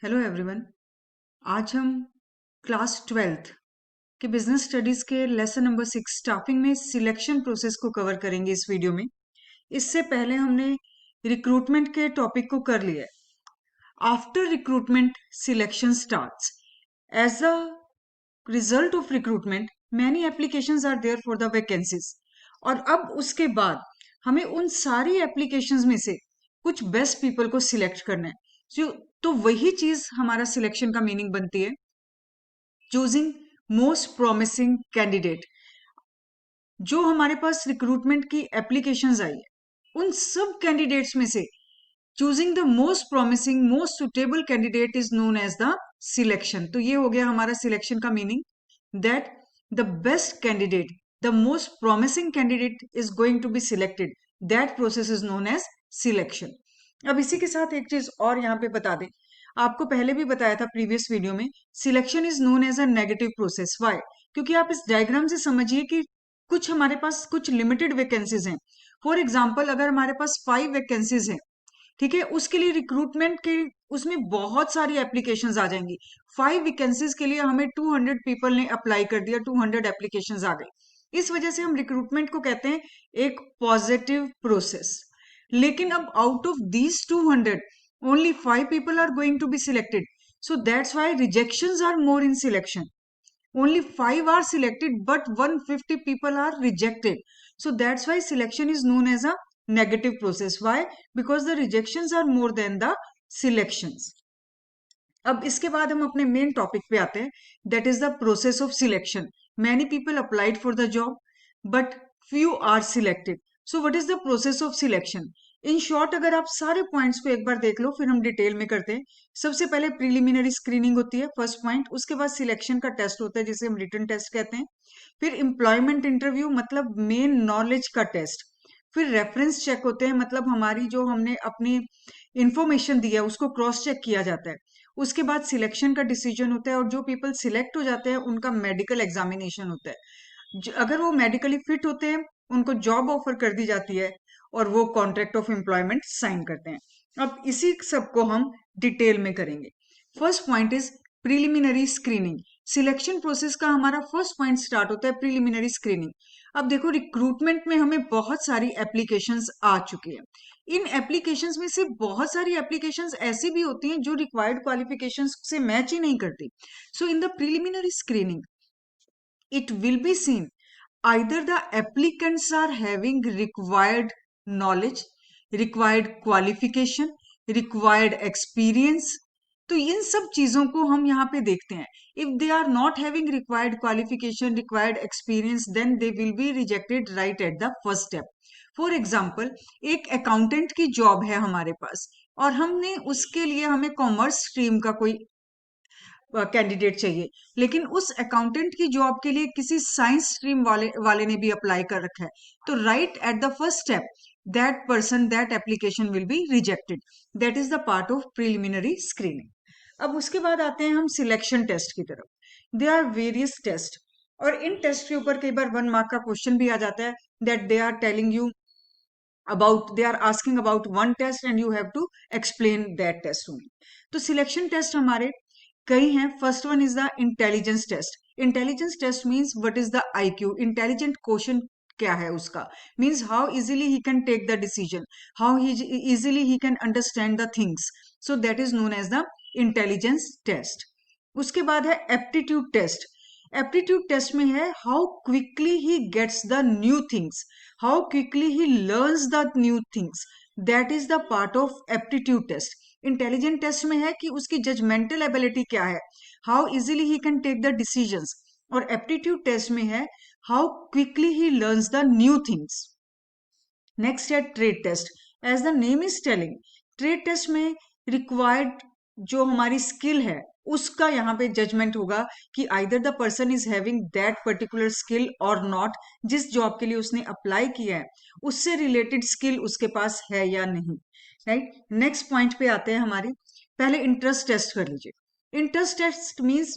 Hello everyone. आज हम class 12th के बिजनेस स्टडीज के लेसन नंबर 6 स्टाफिंग में सिलेक्शन प्रोसेस को कवर करेंगे इस वीडियो में। इससे पहले हमने रिक्रूटमेंट के टॉपिक को कर लिया है। After recruitment selection starts. As a result of recruitment many applications are there for the vacancies. और अब उसके बाद हमें उन सारी एप्लीकेशंस में से कुछ बेस्ट पीपल को सिलेक्ट करना है। तो वही चीज हमारा सिलेक्शन का मीनिंग बनती है, चूजिंग मोस्ट प्रोमिसिंग कैंडिडेट। जो हमारे पास रिक्रूटमेंट की एप्लीकेशंस आई है उन सब कैंडिडेट्स में से choosing the most promising most suitable candidate is known as the selection. तो ये हो गया हमारा सिलेक्शन का meaning, that the best candidate, the most promising candidate is going to be selected. That process is known as selection. अब इसी के साथ एक चीज और यहाँ पे बता दें, आपको पहले भी बताया था प्रीवियस वीडियो में, selection is known as a negative process. Why? क्योंकि आप इस डायग्राम से समझिए कि कुछ हमारे पास कुछ लिमिटेड वैकेंसीज हैं। फॉर एग्जाम्पल, अगर हमारे पास 5 वैकेंसीज हैं, ठीक है, उसके लिए रिक्रूटमेंट के उसमें बहुत सारी एप्लीकेशंस आ जाएंगी। 5 वैकेंसीज के लिए हमें 200 पीपल ने अप्लाई कर दिया, 200 एप्लीकेशंस आ गई। इस वजह से हम रिक्रूटमेंट को कहते हैं एक पॉजिटिव प्रोसेस। लेकिन अब out of these 200 only 5 people are going to be selected, so that's why rejections are more in selection. Only 5 are selected, but 150 people are rejected. So that's why selection is known as a negative process. Why? Because the rejections are more than the selections. अब इसके बाद हम अपने main topic पे आते हैं, that is the process of selection. Many people applied for the job but few are selected. So what is the process of selection? In short, अगर आप सारे पॉइंट्स को एक बार देख लो फिर हम डिटेल में करते हैं। सबसे पहले प्रीलिमिनरी स्क्रीनिंग होती है, फर्स्ट पॉइंट। उसके बाद सिलेक्शन का टेस्ट होता है जिसे हम रिटन टेस्ट कहते हैं। फिर एम्प्लॉयमेंट इंटरव्यू, मतलब मेन नॉलेज का टेस्ट। फिर रेफरेंस चेक होते हैं, मतलब हमारी जो हमने अपनी इंफॉर्मेशन दी है उसको क्रॉस चेक किया जाता है। उसके बाद सिलेक्शन का डिसीजन होता है, और जो पीपल सिलेक्ट हो जाते हैं उनका मेडिकल एग्जामिनेशन होता है। अगर वो मेडिकली फिट होते हैं उनको जॉब ऑफर कर दी जाती है और वो कॉन्ट्रैक्ट ऑफ एम्प्लॉयमेंट साइन करते हैं। अब इसी सब को हम डिटेल में करेंगे। First point is preliminary screening. Selection process का हमारा फर्स्ट पॉइंट स्टार्ट होता है प्रीलिमिनरी स्क्रीनिंग। अब देखो, रिक्रूटमेंट में हमें बहुत सारी एप्लीकेशंस आ चुकी है। इन एप्लीकेशंस में से बहुत सारी एप्लीकेशंस ऐसी भी होती हैं जो रिक्वायर्ड क्वालिफिकेशंस से मैच ही नहीं करती। So in the preliminary screening it will be seen either the applicants are having required knowledge, required qualification, required experience। तो इन सब चीजों को हम यहाँ पे देखते हैं। If they are not having required qualification, required experience, then they will be rejected right at the first step. For example, एक अकाउंटेंट की जॉब है हमारे पास और हमने उसके लिए हमें कॉमर्स स्ट्रीम का कोई कैंडिडेट चाहिए, लेकिन उस अकाउंटेंट की जॉब के लिए किसी साइंस स्ट्रीम वाले ने भी अप्लाई कर रखा है। तो right at the first step that person, that application will be rejected. That is the part of preliminary screening. अब उसके बाद आते हैं हम सिलेक्शन टेस्ट की तरफ। दे आर वेरियस टेस्ट, और इन टेस्ट के ऊपर कई बार 1 मार्क का क्वेश्चन भी आ जाता है, that they are telling you about, they are asking about one test and you have to explain that test only। तो सिलेक्शन टेस्ट हमारे कई हैं। First one is the intelligence test. Intelligence test means what is the IQ, intelligent question क्या है उसका, means how easily he can take the decision, how easily he can understand the things. So that is known as the intelligence test. उसके बाद है aptitude test. Aptitude test में है how quickly he gets the new things, how quickly he learns the new things. That is the part of aptitude test. Intelligent test में है कि उसकी judgemental ability क्या है, how easily he can take the decisions. और aptitude test में है how quickly he learns the new things. Next है trade test. As the name is telling, trade test में रिक्वायर्ड जो हमारी स्किल है उसका यहाँ पे जजमेंट होगा कि either the person is having that particular skill और नॉट। जिस जॉब के लिए उसने अप्लाई किया है उससे रिलेटेड स्किल उसके पास है या नहीं। राइट, नेक्स्ट पॉइंट पे आते हैं हमारी। पहले इंटरेस्ट टेस्ट कर लीजिए। Interest test means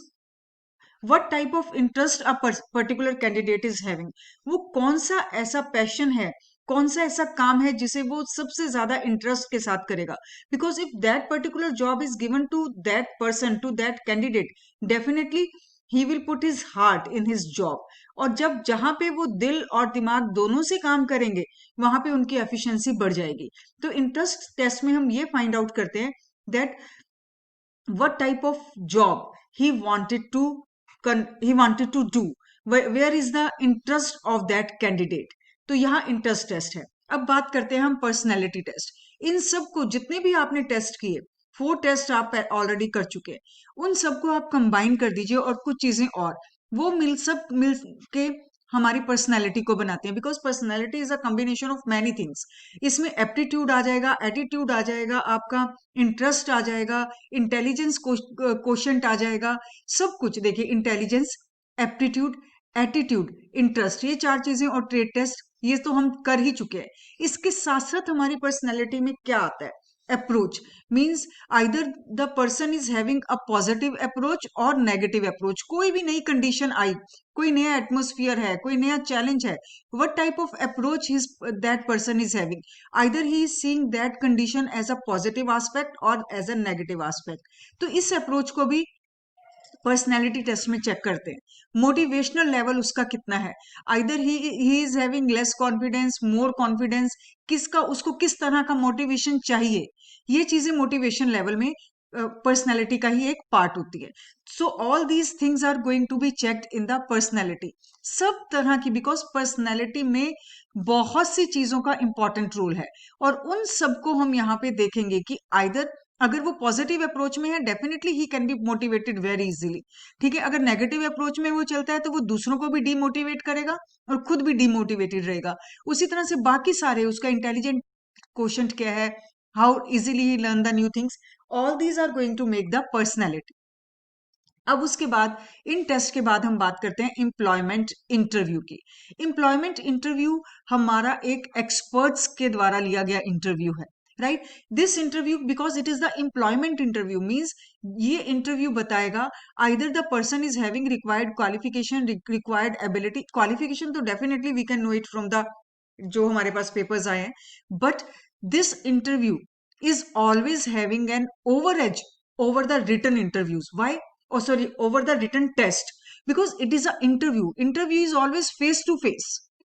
what type of interest a particular candidate is having. वो कौन सा ऐसा पैशन है, कौन सा ऐसा काम है जिसे वो सबसे ज्यादा इंटरेस्ट के साथ करेगा, because if that particular job is given to that person, to that candidate, definitely he will put his heart in his job. और जब जहां पे वो दिल और दिमाग दोनों से काम करेंगे, वहां पे उनकी एफिशिएंसी बढ़ जाएगी। तो इंटरेस्ट टेस्ट में हम ये फाइंड आउट करते हैं that what type of job he wanted to do, where is the interest of that candidate। तो यहाँ इंटरेस्ट टेस्ट है। अब बात करते हैं हम पर्सनैलिटी टेस्ट। इन सब को जितने भी आपने टेस्ट किए, 4 टेस्ट आप ऑलरेडी कर चुके हैं, उन सबको आप कंबाइन कर दीजिए और कुछ चीजें और, वो सब मिल के हमारी पर्सनैलिटी को बनाते हैं। Because personality is a combination of many things. इसमें एप्टीट्यूड आ जाएगा, एटीट्यूड आ जाएगा, आपका इंटरेस्ट आ जाएगा, इंटेलिजेंस कोशेंट आ जाएगा, सब कुछ। देखिए, इंटेलिजेंस, एप्टीट्यूड, एटीट्यूड, इंटरेस्ट, ये 4 चीजें, और ट्रेड टेस्ट, ये तो हम कर ही चुके हैं। इसके साथ साथ हमारी पर्सनैलिटी में क्या आता है? Approach. Means either the person is having a positive approach और नेगेटिव अप्रोच। कोई भी नई कंडीशन आई, कोई नया एटमोस्फियर है, कोई नया चैलेंज है, what type of approach that person is having? Either he is seeing that condition as a positive aspect or as a negative aspect। तो इस अप्रोच को भी पर्सनैलिटी टेस्ट में चेक करते हैं। मोटिवेशनल लेवल उसका कितना है, either he is having less confidence, more confidence, किसका, उसको किस तरह का मोटिवेशन चाहिए, ये चीजें मोटिवेशन लेवल में पर्सनैलिटी का ही एक पार्ट होती है। So all these things are going to be checked in the personality, सब तरह की, बिकॉज पर्सनैलिटी में बहुत सी चीजों का इंपॉर्टेंट रोल है, और उन सबको हम यहाँ पे देखेंगे कि आइदर अगर वो पॉजिटिव अप्रोच में है, definitely he can be motivated very easily. ठीक है, अगर नेगेटिव अप्रोच में वो चलता है तो वो दूसरों को भी डीमोटिवेट करेगा और खुद भी डीमोटिवेटेड रहेगा। उसी तरह से बाकी सारे, उसका इंटेलिजेंट क्वोशंट क्या है, how easily he learn the new things, all these are going to make the personality. अब उसके बाद, इन टेस्ट के बाद हम बात करते हैं एम्प्लॉयमेंट इंटरव्यू की। एम्प्लॉयमेंट इंटरव्यू हमारा एक एक्सपर्ट्स के द्वारा लिया गया इंटरव्यू है, right. This interview, because it is the employment interview, means ये इंटरव्यू बताएगा either the person is having required qualification, required ability. Qualification तो definitely we can know it from the जो हमारे पास पेपर्स आए हैं, but this interview is always having an over edge over the written interviews. Why? Oh, sorry, over the written test, because it is a interview is always face to face।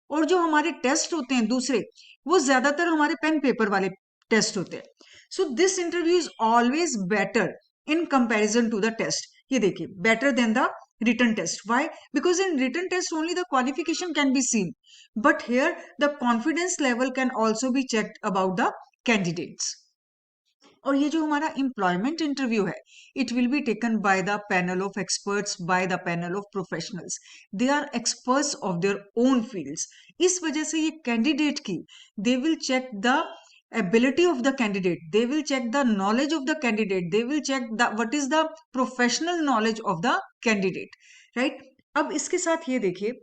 और जो हमारे test होते हैं दूसरे, वो ज्यादातर हमारे pen paper वाले टेस्ट होते हैं। So this interview is always better in comparison to the test. ये देखिए, better than the written test। Why? Because in written test only the qualification can be seen, but here the confidence level can also be checked about the candidates। और ये जो हमारा employment interview है, it will be taken by the panel of experts, by the panel of professionals. They are experts of their own fields. इस वजह से ये candidate की, they will check the ability of the candidate, they will check the knowledge of the candidate, they will check the what is the professional knowledge of the candidate, right। अब इसके साथ ये देखिए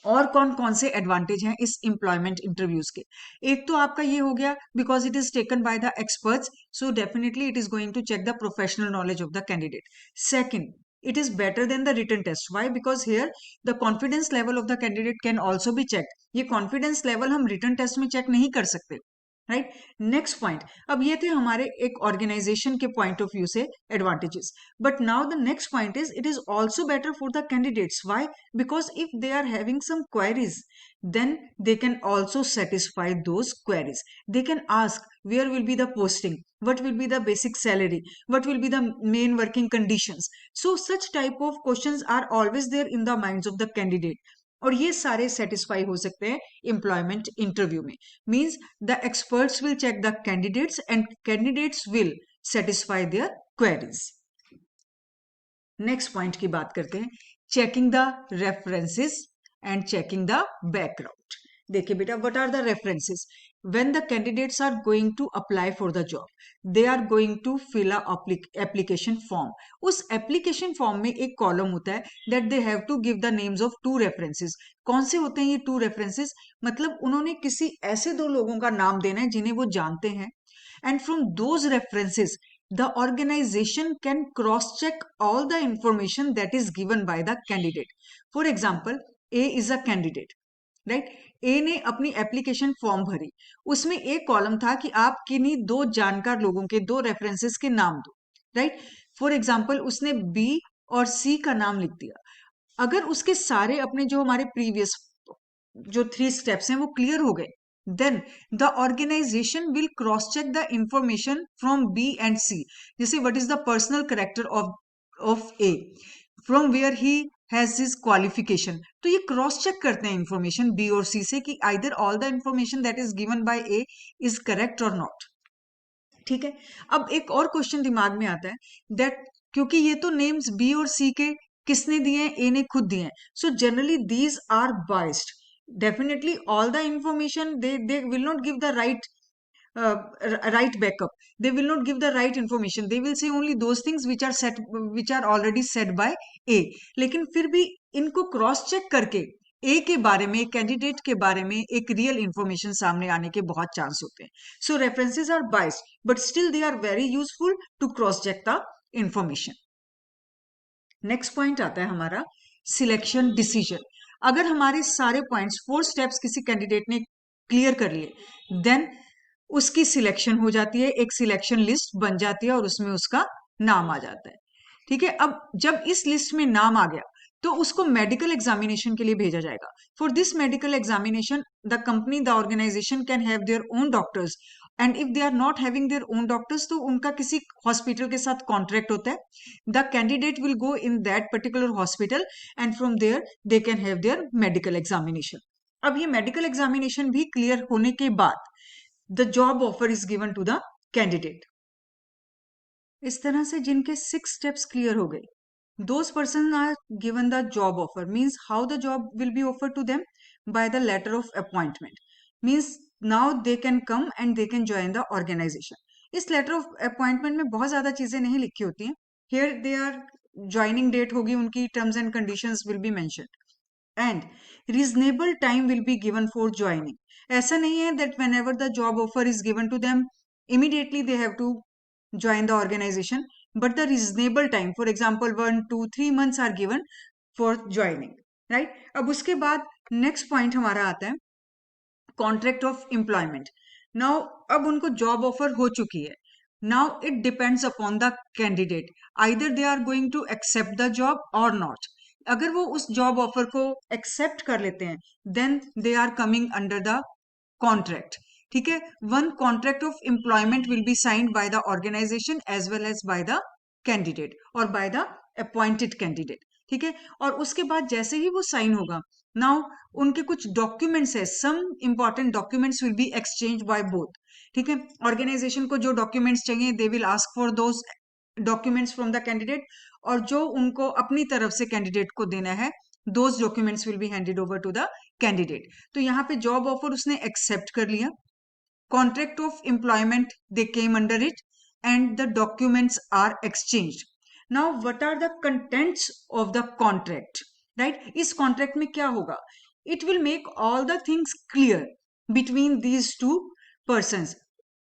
और कौन कौन से एडवांटेज हैं इस एम्प्लॉयमेंट इंटरव्यूज के। एक तो आपका ये हो गया, because it is taken by the experts, so definitely it is going to check the professional knowledge of the candidate. Second, it is better than the written test। Why? Because here the confidence level of the candidate can also be checked। ये confidence level हम written test में check नहीं कर सकते, right. Next point, अब ये थे हमारे एक ऑर्गेनाइजेशन के पॉइंट ऑफ व्यू से advantages, but now the next point is it is also better for the candidates. Why? Because if they are having some queries, then they can also satisfy those queries। they can ask where will be the posting, what will be the basic salary, what will be the main working conditions। so such type of questions are always there in the minds of the candidate, और ये सारे satisfy हो सकते हैं employment interview में। Means the experts will check the candidates and candidates will satisfy their queries. Next point की बात करते हैं, checking the references and checking the background. देखिए बेटा, what are the references? when the candidates are going to apply for the job, they are going to fill a application form। उस application form में एक column होता है that they have to give the names of 2 references। कौन से होते हैं ये 2 references? मतलब उन्होंने किसी ऐसे 2 लोगों का नाम देना है जिन्हें वो जानते हैं, and from those references the organization can cross check all the information that is given by the candidate। for example, A is a candidate, right? ए ने अपनी एप्लीकेशन फॉर्म भरी, उसमें एक कॉलम था कि आप किन्हीं दो जानकार लोगों के दो रेफरेंसेस के नाम दो, राइट। फॉर एग्जाम्पल उसने बी और सी का नाम लिख दिया। अगर उसके सारे अपने जो हमारे प्रीवियस जो 3 स्टेप्स हैं वो क्लियर हो गए, then the organisation will cross check the information from B and C. जैसे what is the personal character of A, from where he has his qualification. तो ये क्रॉस चेक करते हैं इंफॉर्मेशन बी और सी से कि either all the information that is given by A is correct और not. ठीक है। अब एक और क्वेश्चन दिमाग में आता है दैट क्योंकि ये तो नेम्स बी और सी के किसने दिए हैं, ए ने खुद दिए हैं, so generally these are biased. Definitely all the information they will not give the right backup, they will not give the right information, they will say only those things which are already said by a। लेकिन फिर भी इनको cross check करके ए के बारे में, candidate के बारे में एक रियल इंफॉर्मेशन सामने आने के बहुत चांस होते हैं। So references are biased but still they are very useful to cross check the information. Next point आता है हमारा सिलेक्शन डिसीजन। अगर हमारे सारे पॉइंट्स 4 स्टेप्स किसी कैंडिडेट ने क्लियर कर लिए, देन उसकी सिलेक्शन हो जाती है, एक सिलेक्शन लिस्ट बन जाती है और उसमें उसका नाम आ जाता है। ठीक है। अब जब इस लिस्ट में नाम आ गया तो उसको मेडिकल एग्जामिनेशन के लिए भेजा जाएगा। For this medical examination the company the organisation can have their own doctors, and if they are not having their own doctors तो उनका किसी हॉस्पिटल के साथ कॉन्ट्रैक्ट होता है। The candidate will go in that particular hospital and from there they can have their medical examination. अब ये medical examination भी क्लियर होने के बाद the job offer is given to the candidate। इस तरह से जिनके 6 steps clear हो गए, those person are given the job offer, means how the job will be offered to them by the letter of appointment, means now they can come and they can join the organization। इस letter of appointment में बहुत ज्यादा चीजें नहीं लिखी होती हैं। here they are joining date होगी उनकी, terms and conditions will be mentioned and reasonable time will be given for joining। ऐसा नहीं है that whenever the job offer is given to them immediately they have to join the organization, but the reasonable time, for example 1 2 3 months are given for joining, right। अब उसके बाद next point हमारा आता है contract of employment. Now अब उनको job offer हो चुकी है, now it depends upon the candidate, either they are going to accept the job और नॉट। अगर वो उस जॉब ऑफर को एक्सेप्ट कर लेते हैं then they are coming under the contract. ठीक है। One contract of employment will be signed by the organisation as well as by the candidate और बाय द अपॉइंटेड कैंडिडेट। ठीक है। और उसके बाद जैसे ही वो साइन होगा, नाउ उनके कुछ डॉक्यूमेंट्स है, some important documents will be exchange by both. ठीक है। ऑर्गेनाइजेशन को जो डॉक्यूमेंट्स चाहिए they will ask for those documents from the candidate, और जो उनको अपनी तरफ से कैंडिडेट को देना है those documents will be handed over to the candidate. तो यहाँ पे जॉब ऑफर उसने एक्सेप्ट कर लिया, contract of employment they came under it and the documents are exchanged. Now what are the contents of the contract, right. इस contract में क्या होगा, it will make all the things clear between these two persons,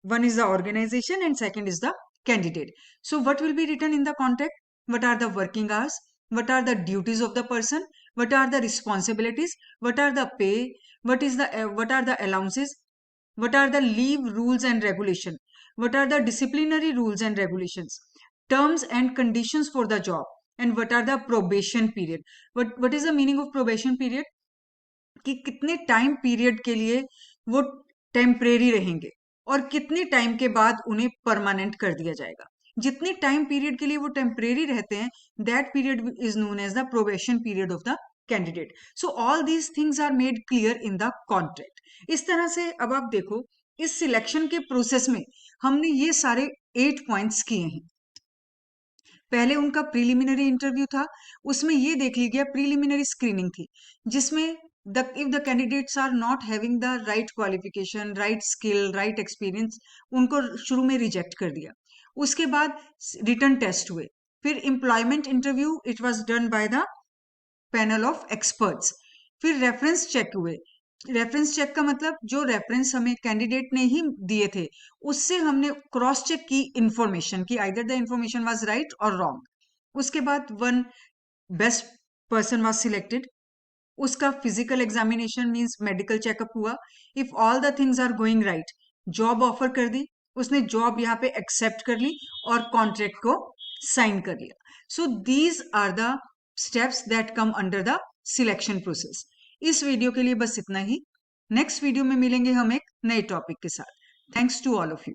one is the organization and second is the candidate। So what will be written in the contract, what are the working hours, what are the duties of the person, what are the responsibilities, what are the pay, what are the allowances, what are the leave rules and regulation, what are the disciplinary rules and regulations, terms and conditions for the job, and what are the probation period। what is the meaning of probation period, कि कितने time period के लिए वो temporary रहेंगे और कितने time के बाद उन्हें परमानेंट कर दिया जाएगा। जितने टाइम पीरियड के लिए वो टेम्परेरी रहते हैं that period is known as the probation period of the candidate. So all these things are made clear in the contract. इस तरह से अब आप देखो इस सिलेक्शन के प्रोसेस में हमने ये सारे 8 पॉइंट्स किए हैं। पहले उनका प्रीलिमिनरी इंटरव्यू था, उसमें ये देख लीजिए प्रीलिमिनरी स्क्रीनिंग थी जिसमें if the candidates are not having the right qualification, right skill, right experience, उनको शुरू में रिजेक्ट कर दिया। उसके बाद रिटन टेस्ट हुए, फिर employment interview it was done by the panel of experts, फिर रेफरेंस चेक हुए। रेफरेंस चेक का मतलब जो रेफरेंस हमें कैंडिडेट ने ही दिए थे उससे हमने क्रॉस चेक की इंफॉर्मेशन की either the information was right और रॉन्ग। उसके बाद one best person was selected, उसका physical examination means medical checkup हुआ, if all the things are going right, job offer कर दी, उसने जॉब यहाँ पे एक्सेप्ट कर ली और कॉन्ट्रैक्ट को साइन कर लिया. So these are the steps that come under the selection process. इस वीडियो के लिए बस इतना ही. नेक्स्ट वीडियो में मिलेंगे हम एक नए टॉपिक के साथ. Thanks to all of you.